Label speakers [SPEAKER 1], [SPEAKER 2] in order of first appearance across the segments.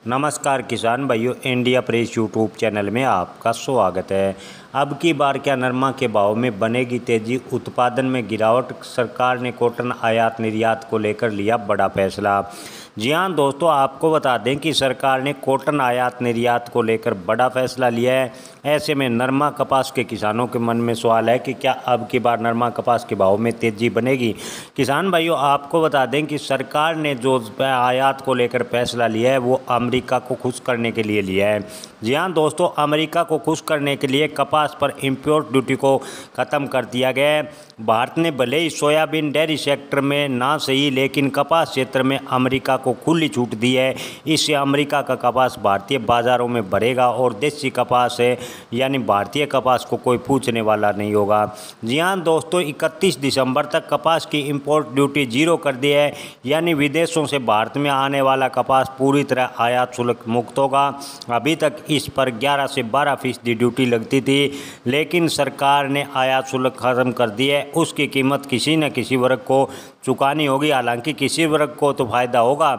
[SPEAKER 1] नमस्कार किसान भाइयों, इंडिया प्रेस यूट्यूब चैनल में आपका स्वागत है। अब की बार क्या नरमा के भाव में बनेगी तेजी, उत्पादन में गिरावट। सरकार ने कॉटन आयात निर्यात को लेकर लिया बड़ा फैसला। जी हाँ दोस्तों, आपको बता दें कि सरकार ने कॉटन आयात निर्यात को लेकर बड़ा फैसला लिया है। ऐसे में नरमा कपास के किसानों के मन में सवाल है कि क्या अब की बार नरमा कपास के भाव में तेजी बनेगी। किसान भाइयों, आपको बता दें कि सरकार ने जो आयात को लेकर फैसला लिया है वो अमेरिका को खुश करने के लिए लिया है। जी हाँ दोस्तों, अमेरिका को खुश करने के लिए कपास पर इंपोर्ट ड्यूटी को ख़त्म कर दिया गया है। भारत ने भले ही सोयाबीन डेयरी सेक्टर में ना सही, लेकिन कपास क्षेत्र में अमेरिका को खुली छूट दी है। इससे अमेरिका का कपास भारतीय बाज़ारों में बढ़ेगा और देसी कपास है यानी भारतीय कपास को कोई पूछने वाला नहीं होगा। जी हाँ दोस्तों, 31 दिसंबर तक कपास की इंपोर्ट ड्यूटी जीरो कर दी है, यानी विदेशों से भारत में आने वाला कपास पूरी तरह आयात शुल्क मुक्त होगा। अभी तक इस पर 11 से 12% ड्यूटी लगती थी, लेकिन सरकार ने आयात शुल्क खत्म कर दी है। उसकी कीमत किसी न किसी वर्ग को चुकानी होगी। हालांकि किसी वर्ग को तो फायदा होगा।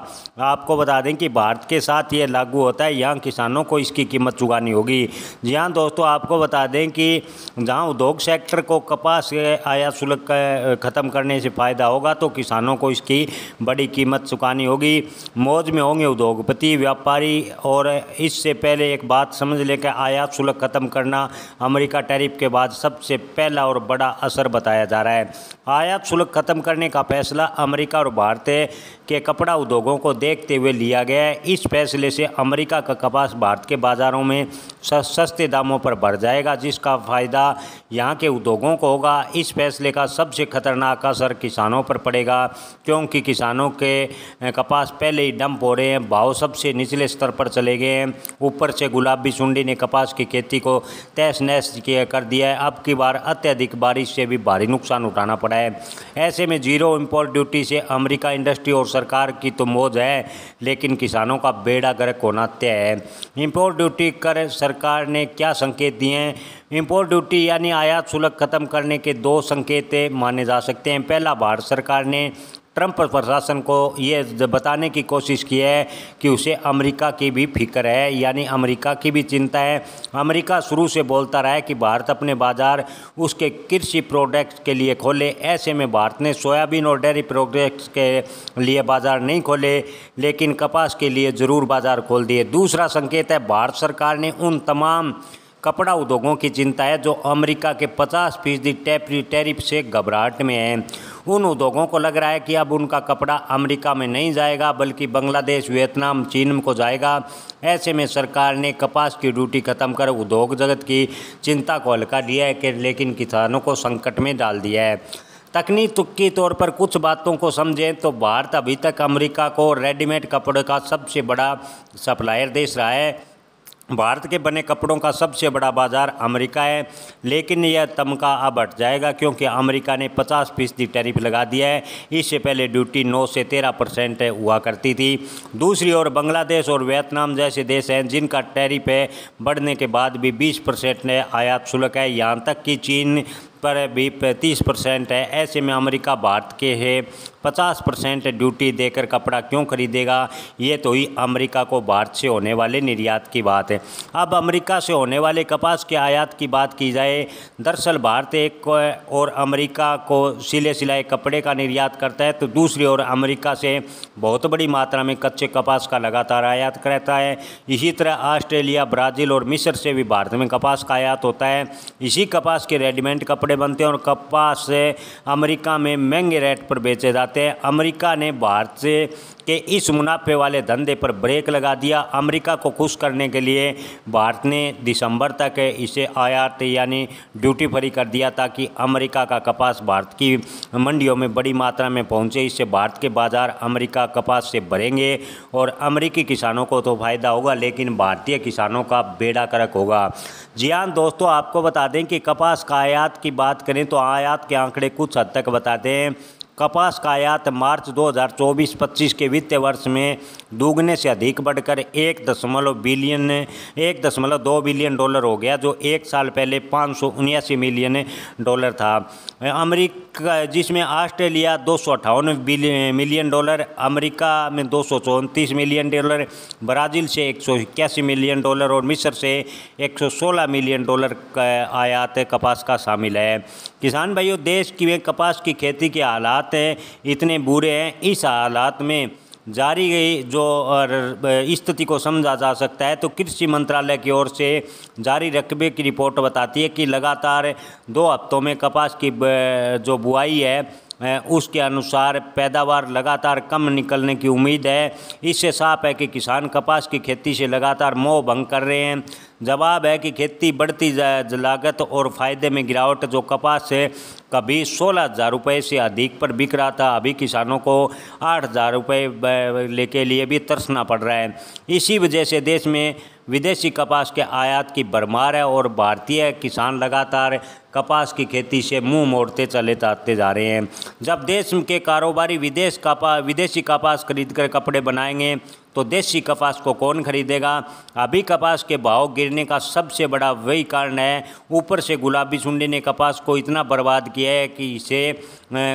[SPEAKER 1] आपको बता दें कि भारत के साथ ये लागू होता है, यहाँ किसानों को इसकी कीमत चुकानी होगी। जी हाँ दोस्तों, आपको बता दें कि जहाँ उद्योग सेक्टर को कपास आयात शुल्क ख़त्म करने से फ़ायदा होगा, तो किसानों को इसकी बड़ी कीमत चुकानी होगी। मौज में होंगे उद्योगपति, व्यापारी। और इससे पहले एक बात समझ लें कि आयात शुल्क ख़त्म करना अमेरिका टैरिफ के बाद सबसे पहला और बड़ा असर बताया जा रहा है। आयात शुल्क खत्म करने का फैसला अमेरिका और भारत के कपड़ा उद्योगों को देखते हुए लिया गया है। इस फैसले से अमेरिका का कपास भारत के बाज़ारों में सस्ते दामों पर बढ़ जाएगा, जिसका फ़ायदा यहाँ के उद्योगों को होगा। इस फैसले का सबसे खतरनाक असर किसानों पर पड़ेगा, क्योंकि किसानों के कपास पहले ही डंप हो रहे हैं, भाव सबसे निचले स्तर पर चले गए हैं। ऊपर से गुलाबी सुंडी ने कपास की खेती को तहस नहस कर दिया है। अब की बार अत्यधिक बारिश से भी भारी नुकसान उठाना पड़ा है। ऐसे में जीरो इंपोर्ट ड्यूटी से अमेरिका इंडस्ट्री और सरकार की तो मौज है, लेकिन किसानों का बेड़ा गर्क होना तय है। इंपोर्ट ड्यूटी कर सरकार ने क्या संकेत दिए हैं। इंपोर्ट ड्यूटी यानी आयात शुल्क खत्म करने के दो संकेत माने जा सकते हैं। पहला, भारत सरकार ने ट्रंप प्रशासन को ये बताने की कोशिश की है कि उसे अमेरिका की भी फिक्र है, यानी अमेरिका की भी चिंता है। अमेरिका शुरू से बोलता रहा है कि भारत अपने बाज़ार उसके कृषि प्रोडक्ट्स के लिए खोले। ऐसे में भारत ने सोयाबीन और डेयरी प्रोडक्ट्स के लिए बाज़ार नहीं खोले, लेकिन कपास के लिए ज़रूर बाज़ार खोल दिए। दूसरा संकेत है, भारत सरकार ने उन तमाम कपड़ा उद्योगों की चिंता है जो अमेरिका के 50% टैरिफ से घबराहट में हैं। उन उद्योगों को लग रहा है कि अब उनका कपड़ा अमेरिका में नहीं जाएगा, बल्कि बांग्लादेश, वियतनाम, चीन को जाएगा। ऐसे में सरकार ने कपास की ड्यूटी खत्म कर उद्योग जगत की चिंता को हल्का लिया है, लेकिन किसानों को संकट में डाल दिया है। तकनीकी तौर पर कुछ बातों को समझें तो भारत अभी तक अमेरिका को रेडीमेड कपड़े का सबसे बड़ा सप्लायर देश रहा है। भारत के बने कपड़ों का सबसे बड़ा बाज़ार अमेरिका है, लेकिन यह तमगा अब हट जाएगा, क्योंकि अमेरिका ने 50% टैरिफ लगा दिया है। इससे पहले ड्यूटी 9 से 13% हुआ करती थी। दूसरी ओर बांग्लादेश और वियतनाम जैसे देश हैं जिनका टैरिफ है बढ़ने के बाद भी 20% आयात शुल्क है। यहाँ तक कि चीन पर भी 30% है। ऐसे में अमेरिका भारत के है 50% ड्यूटी देकर कपड़ा क्यों खरीदेगा। ये तो ही अमेरिका को भारत से होने वाले निर्यात की बात है। अब अमेरिका से होने वाले कपास के आयात की बात की जाए, दरअसल भारत एक और अमेरिका को सिले सिलाए कपड़े का निर्यात करता है, तो दूसरी ओर अमेरिका से बहुत बड़ी मात्रा में कच्चे कपास का लगातार आयात करता है। इसी तरह ऑस्ट्रेलिया, ब्राज़ील और मिस्र से भी भारत में कपास का आयात होता है। इसी कपास के रेडीमेड कपड़े बनते हैं और कपास से अमेरिका में महंगे रेट पर बेचे जाते हैं। अमेरिका ने भारत से के इस मुनाफे वाले धंधे पर ब्रेक लगा दिया। अमेरिका को खुश करने के लिए भारत ने दिसंबर तक इसे आयात यानी ड्यूटी फ्री कर दिया, ताकि अमेरिका का कपास भारत की मंडियों में बड़ी मात्रा में पहुंचे। इससे भारत के बाज़ार अमेरिका कपास से भरेंगे और अमेरिकी किसानों को तो फ़ायदा होगा, लेकिन भारतीय किसानों का बेड़ा गर्क होगा। जी हाँ दोस्तों, आपको बता दें कि कपास का आयात की बात करें तो आयात के आंकड़े कुछ हद तक बताते हैं। कपास का आयात मार्च 2024-25 के वित्तीय वर्ष में दोगुने से अधिक बढ़कर 1.2 बिलियन डॉलर हो गया, जो एक साल पहले $579 मिलियन था। जिसमें ऑस्ट्रेलिया $258 मिलियन, अमेरिका में $234 मिलियन, ब्राज़ील से $181 मिलियन और मिस्र से $116 मिलियन का आयात कपास का शामिल है। किसान भाइयों, देश की कपास की खेती के हालात इतने बुरे हैं। इस हालात में जारी गई जो स्थिति को समझा जा सकता है तो कृषि मंत्रालय की ओर से जारी रकबे की रिपोर्ट बताती है कि लगातार 2 हफ्तों में कपास की जो बुआई है उसके अनुसार पैदावार लगातार कम निकलने की उम्मीद है। इससे साफ है कि किसान कपास की खेती से लगातार मोह भंग कर रहे हैं। जवाब है कि खेती बढ़ती लागत और फ़ायदे में गिरावट, जो कपास से कभी 16,000 रुपये से अधिक पर बिक रहा था, अभी किसानों को 8,000 रुपये के लिए भी तरसना पड़ रहा है। इसी वजह से देश में विदेशी कपास के आयात की भरमार है और भारतीय किसान लगातार कपास की खेती से मुंह मोड़ते चले जाते जा रहे हैं। जब देश के कारोबारी विदेशी कपास खरीदकर कपड़े बनाएंगे तो देसी कपास को कौन खरीदेगा? अभी कपास के भाव गिरने का सबसे बड़ा वही कारण है। ऊपर से गुलाबी सुंडी ने कपास को इतना बर्बाद किया है कि इसे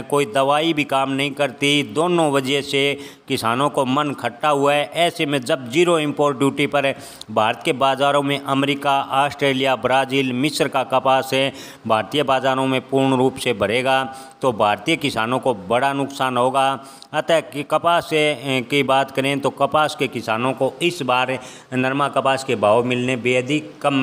[SPEAKER 1] कोई दवाई भी काम नहीं करती। दोनों वजह से किसानों को मन खट्टा हुआ है। ऐसे में जब जीरो इंपोर्ट ड्यूटी पर भारत के बाज़ारों में अमेरिका, ऑस्ट्रेलिया, ब्राज़ील, मिस्र का कपास है भारतीय बाज़ारों में पूर्ण रूप से भरेगा तो भारतीय किसानों को बड़ा नुकसान होगा। अतः कि कपास की बात करें तो कपास के किसानों को इस बार नरमा कपास के भाव मिलने बेहद ही कम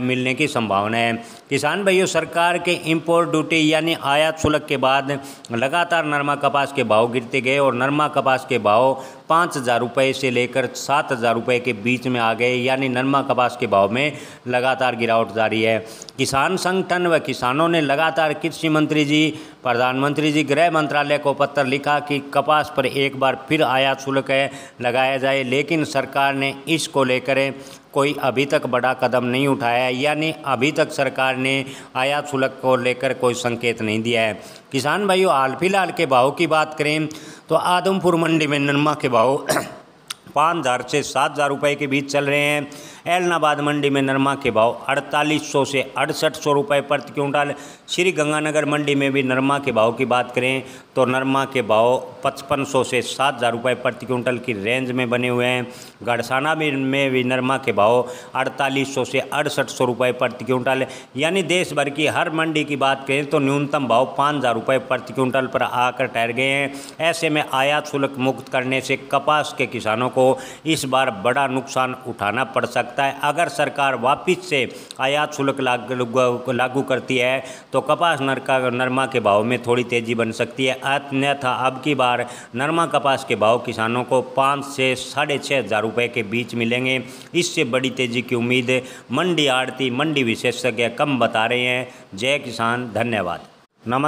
[SPEAKER 1] मिलने की संभावना है। किसान भाइयों, सरकार के इंपोर्ट ड्यूटी यानी आयात शुल्क के बाद लगातार नरमा कपास के भाव गिरते गए और नरमा कपास के भाव 5,000 रुपये से लेकर 7,000 रुपये के बीच में आ गए, यानी नरमा कपास के भाव में लगातार गिरावट जारी है। किसान संगठन व किसानों ने लगातार कृषि मंत्री जी, प्रधानमंत्री जी, गृह मंत्रालय को पत्र लिखा कि कपास पर एक बार फिर आयात शुल्क लगाया जाए, लेकिन सरकार ने इसको लेकर कोई अभी तक बड़ा कदम नहीं उठाया, यानी अभी तक सरकार ने आयात शुल्क को लेकर कोई संकेत नहीं दिया है। किसान भाइयों, हाल फिलहाल के भाव की बात करें तो आदमपुर मंडी में नरमा के भाव 5,000 से 7,000 रुपये के बीच चल रहे हैं। एलनाबाद मंडी में नरमा के भाव 4,800 से 6,800 रुपये प्रति क्विंटल। श्री गंगानगर मंडी में भी नरमा के भाव की बात करें तो नरमा के भाव 5,500 से 7,000 रुपये प्रति क्विंटल की रेंज में बने हुए हैं। गड़साना में भी नरमा के भाव 4,800 से 6,800 रुपये प्रति क्विंटल, यानी देश भर की हर मंडी की बात करें तो न्यूनतम भाव 5,000 रुपये प्रति क्विंटल पर आकर ठहर गए हैं। ऐसे में आयात शुल्क मुक्त करने से कपास के किसानों को इस बार बड़ा नुकसान उठाना पड़ सकता है। अगर सरकार वापस से आयात शुल्क लागू करती है तो कपास नरमा के भाव में थोड़ी तेजी बन सकती है। अन्यथा अब की बार नरमा कपास के भाव किसानों को 5 से 6,500 रुपये के बीच मिलेंगे। इससे बड़ी तेजी की उम्मीद मंडी आड़ती, मंडी विशेषज्ञ कम बता रहे हैं। जय किसान, धन्यवाद।